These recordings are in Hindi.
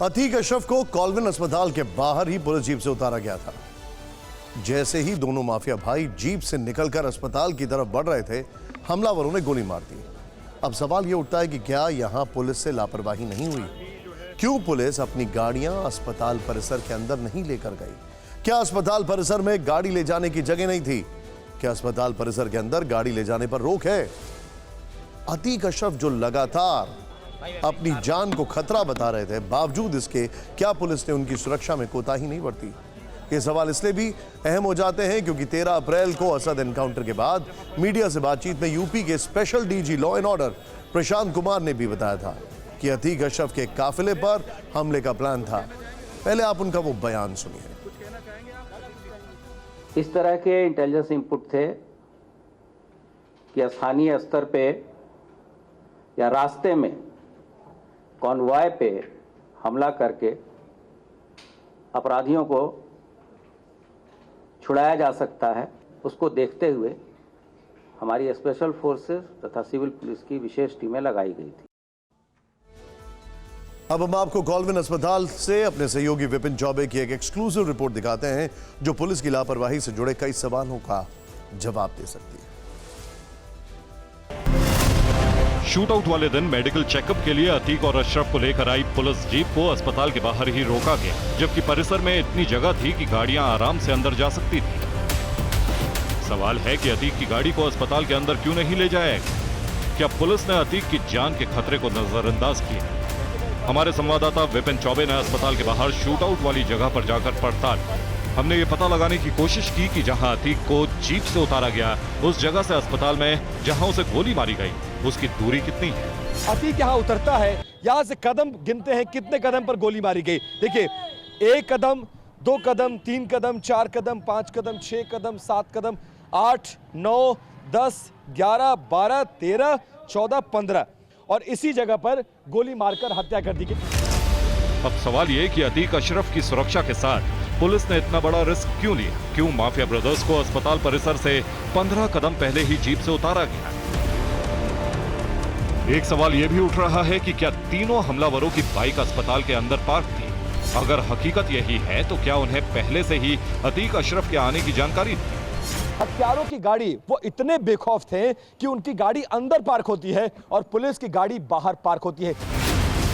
अतीक अशरफ को कॉल्विन अस्पताल के बाहर ही पुलिस जीप से उतारा गया था। जैसे ही दोनों माफिया भाई जीप से निकलकर अस्पताल की तरफ बढ़ रहे थे, हमलावरों ने गोली मार दी। अब सवाल यह उठता है कि क्या यहां पुलिस से लापरवाही नहीं हुई? क्यों पुलिस अपनी गाड़ियां अस्पताल परिसर के अंदर नहीं लेकर गई? क्या अस्पताल परिसर में गाड़ी ले जाने की जगह नहीं थी? क्या अस्पताल परिसर के अंदर गाड़ी ले जाने पर रोक है? अतीक अशरफ जो लगातार अपनी जान को खतरा बता रहे थे, बावजूद इसके क्या पुलिस ने उनकी सुरक्षा में कोताही नहीं बरती? ये सवाल इसलिए भी अहम हो जाते हैं क्योंकि 13 अप्रैल को असद एनकाउंटर के बाद मीडिया से बातचीत में यूपी के special DG law and order Prashant Kumar ने भी बताया था कि अतीक अशरफ के काफिले पर हमले का प्लान था। पहले आप उनका वो बयान सुनिए। इस तरह के इंटेलिजेंस इनपुट थे कि स्थानीय स्तर पे या रास्ते में कॉन्वॉय पे हमला करके अपराधियों को छुड़ाया जा सकता है। उसको देखते हुए हमारी स्पेशल फोर्सेस तथा सिविल पुलिस की विशेष टीमें लगाई गई थी। अब हम आपको कॉल्विन अस्पताल से अपने सहयोगी विपिन चौबे की एक एक्सक्लूसिव रिपोर्ट दिखाते हैं जो पुलिस की लापरवाही से जुड़े कई सवालों का जवाब दे सकती है। शूटआउट वाले दिन मेडिकल चेकअप के लिए अतीक और अशरफ को लेकर आई पुलिस जीप को अस्पताल के बाहर ही रोका गया, जबकि परिसर में इतनी जगह थी कि गाड़ियां आराम से अंदर जा सकती थी। सवाल है कि अतीक की गाड़ी को अस्पताल के अंदर क्यों नहीं ले जाया गया? क्या पुलिस ने अतीक की जान के खतरे को नजरअंदाज किया? हमारे संवाददाता विपिन चौबे ने अस्पताल के बाहर शूटआउट वाली जगह पर जाकर पड़ताल। हमने ये पता लगाने की कोशिश की कि जहां अतीक को जीप से उतारा गया, उस जगह से अस्पताल में जहां उसे गोली मारी गई, उसकी दूरी कितनी है? अतीक यहाँ उतरता है, यहाँ से कदम गिनते हैं कितने कदम पर गोली मारी गई। देखिए, 1 कदम, 2 कदम, 3 कदम, 4 कदम, 5 कदम, 6 कदम, 7 कदम, 8, 9, 10, 11, 12, 13, 14, 15 और इसी जगह पर गोली मारकर हत्या कर दी गई। अब सवाल ये कि अतीक अशरफ की सुरक्षा के साथ पुलिस ने इतना बड़ा रिस्क क्यों लिया? क्यों माफिया ब्रदर्स को अस्पताल परिसर से 15 कदम पहले ही जीप से उतारा गया? एक सवाल यह भी उठ रहा है कि क्या तीनों हमलावरों की बाइक अस्पताल के अंदर पार्क थी? अगर हकीकत यही है तो क्या उन्हें पहले से ही अतीक अशरफ के आने की जानकारी थी? हत्यारों की गाड़ी वो इतने बेखौफ थे कि उनकी गाड़ी अंदर पार्क होती है और पुलिस की गाड़ी बाहर पार्क होती है।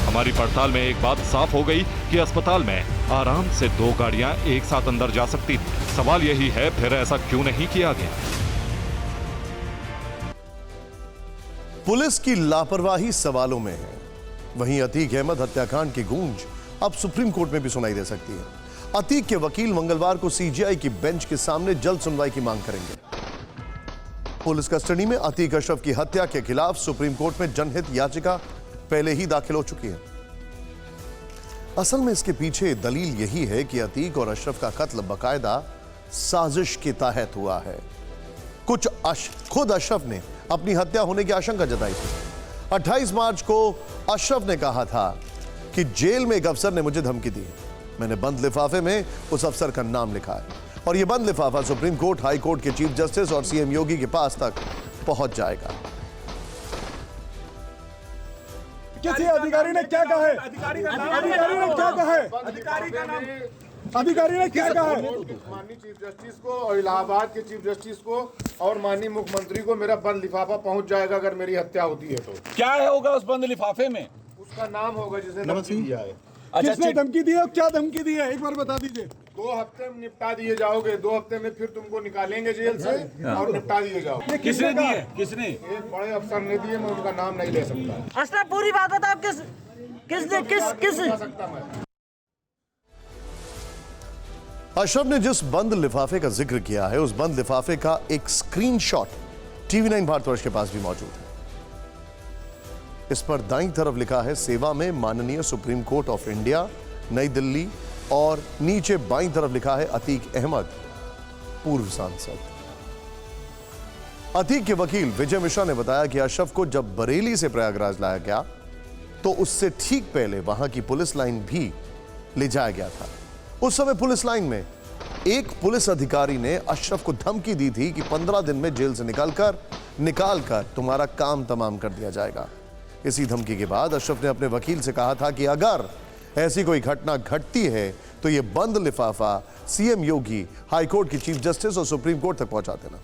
हमारी पड़ताल में एक बात साफ हो गई कि अस्पताल में आराम से 2 गाड़ियां एक साथ अंदर जा सकती थी। सवाल यही है, फिर ऐसा क्यों नहीं किया गया? पुलिस की लापरवाही सवालों में है, वहीं अतीक अहमद हत्याकांड की गूंज अब सुप्रीम कोर्ट में भी सुनाई दे सकती है। अतीक के वकील मंगलवार को सीजीआई की बेंच के सामने जल्द सुनवाई की मांग करेंगे। पुलिस कस्टडी में अतीक अशरफ की हत्या के खिलाफ सुप्रीम कोर्ट में जनहित याचिका पहले ही दाखिल हो चुकी है। असल में इसके पीछे दलील यही है कि अतीक और अशरफ का कत्ल बाकायदा साजिश के तहत हुआ है। खुद अशरफ ने अपनी हत्या होने की आशंका जताई थी। 28 मार्च को अशरफ ने कहा था कि जेल में एक अफसर ने मुझे धमकी दी, मैंने बंद लिफाफे में उस अफसर का नाम लिखा है और यह बंद लिफाफा सुप्रीम कोर्ट, हाई कोर्ट के चीफ जस्टिस और सीएम योगी के पास तक पहुंच जाएगा। किसी अधिकारी ने क्या कहा है? अधिकारी ने क्या कहा है? अधिकारी ने क्या कहा है? माननीय चीफ जस्टिस को और इलाहाबाद के चीफ जस्टिस को और माननीय मुख्यमंत्री को मेरा बंद लिफाफा पहुंच जाएगा अगर मेरी हत्या होती है तो। क्या होगा उस बंद लिफाफे में? उसका नाम होगा जिसे धमकी दिया है। किसने धमकी दी है? क्या धमकी दी है? एक बार बता दीजिए। 2 हफ्ते में निपटा दिए जाओगे, 2 हफ्ते में फिर तुमको निकालेंगे जेल से और निपटा दिए जाओगे। किसने दिए? किसने? एक बड़े अफसर ने दिए, मैं उनका नाम नहीं ले सकता। अच्छा, पूरी बात बताओ, किस सकता मैं। अशरफ ने जिस बंद लिफाफे का जिक्र किया है, उस बंद लिफाफे का एक स्क्रीनशॉट TV9 भारतवर्ष के पास भी मौजूद है। इस पर दाईं तरफ लिखा है, सेवा में माननीय सुप्रीम कोर्ट ऑफ इंडिया, नई दिल्ली, और नीचे बाईं तरफ लिखा है अतीक अहमद, पूर्व सांसद। अतीक के वकील विजय मिश्रा ने बताया कि अशरफ को जब बरेली से प्रयागराज लाया गया तो उससे ठीक पहले वहां की पुलिस लाइन भी ले जाया गया था। उस समय पुलिस लाइन में एक पुलिस अधिकारी ने अशरफ को धमकी दी थी कि 15 दिन में जेल से निकालकर तुम्हारा काम तमाम कर दिया जाएगा। इसी धमकी के बाद अशरफ ने अपने वकील से कहा था कि अगर ऐसी कोई घटना घटती है तो ये बंद लिफाफा सीएम योगी, हाईकोर्ट की चीफ जस्टिस और सुप्रीम कोर्ट तक पहुंचा देना।